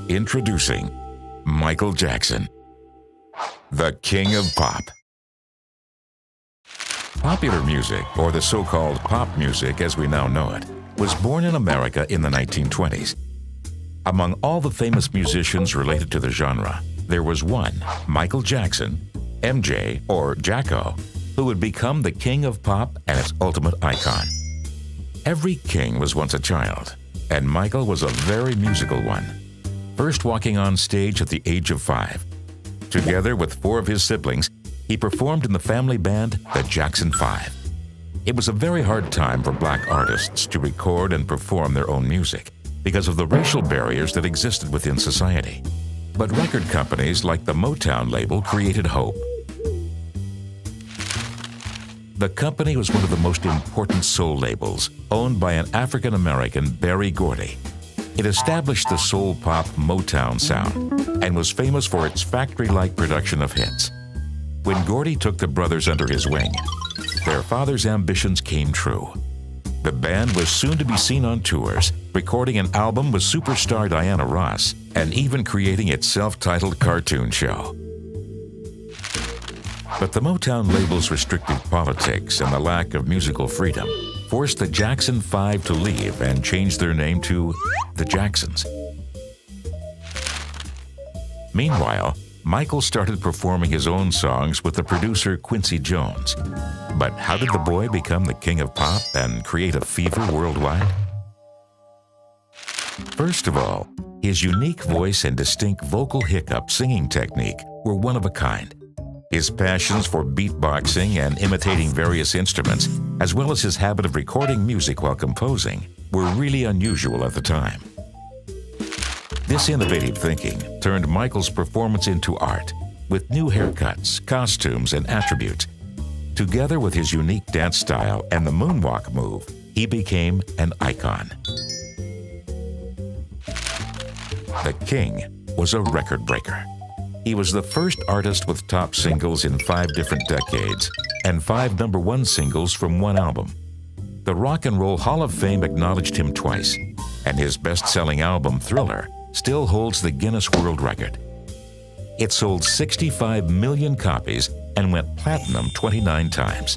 Introducing Michael Jackson, the King of Pop. Popular music, or the so-called pop music as we now know it, was born in America in the 1920s. Among all the famous musicians related to the genre, there was one, Michael Jackson, MJ, or Jacko, who would become the king of pop and its ultimate icon. Every king was once a child, and Michael was a very musical one, first walking on stage at the age of 5. Together with 4 of his siblings, he performed in the family band, the Jackson 5. It was a very hard time for black artists to record and perform their own music because of the racial barriers that existed within society. But record companies like the Motown label created hope. The company was one of the most important soul labels, owned by an African-American, Berry Gordy. It established the soul pop Motown sound and was famous for its factory-like production of hits. When Gordy took the brothers under his wing, their father's ambitions came true. The band was soon to be seen on tours, recording an album with superstar Diana Ross, and even creating its self-titled cartoon show. But the Motown label's restrictive politics and the lack of musical freedom forced the Jackson 5 to leave and change their name to the Jacksons. Meanwhile, Michael started performing his own songs with the producer Quincy Jones. But how did the boy become the king of pop and create a fever worldwide? First of all, his unique voice and distinct vocal hiccup singing technique were one of a kind. His passions for beatboxing and imitating various instruments, as well as his habit of recording music while composing, were really unusual at the time. This innovative thinking turned Michael's performance into art, with new haircuts, costumes, and attributes. Together with his unique dance style and the moonwalk move, he became an icon. The King was a record breaker. He was the first artist with top singles in 5 different decades and 5 #1 singles from one album. The Rock and Roll Hall of Fame acknowledged him twice, and his best-selling album, Thriller, still holds the Guinness World Record. It sold 65 million copies and went platinum 29 times.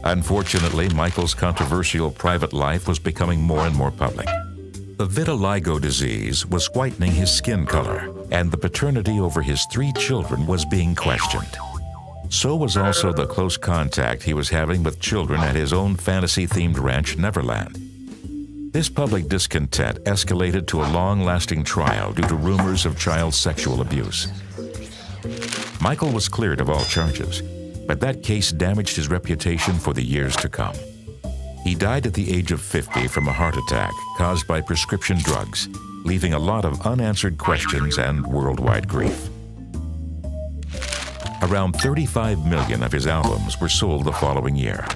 Unfortunately, Michael's controversial private life was becoming more and more public. The vitiligo disease was whitening his skin color, and the paternity over his 3 children was being questioned. So was also the close contact he was having with children at his own fantasy-themed ranch, Neverland. This public discontent escalated to a long-lasting trial due to rumors of child sexual abuse. Michael was cleared of all charges, but that case damaged his reputation for the years to come. He died at the age of 50 from a heart attack caused by prescription drugs, leaving a lot of unanswered questions and worldwide grief. Around 35 million of his albums were sold the following year.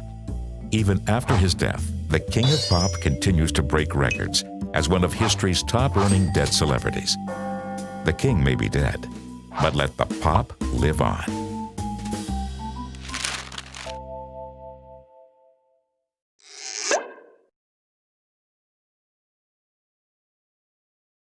Even after his death, the King of Pop continues to break records as one of history's top-earning dead celebrities. The King may be dead, but let the pop live on.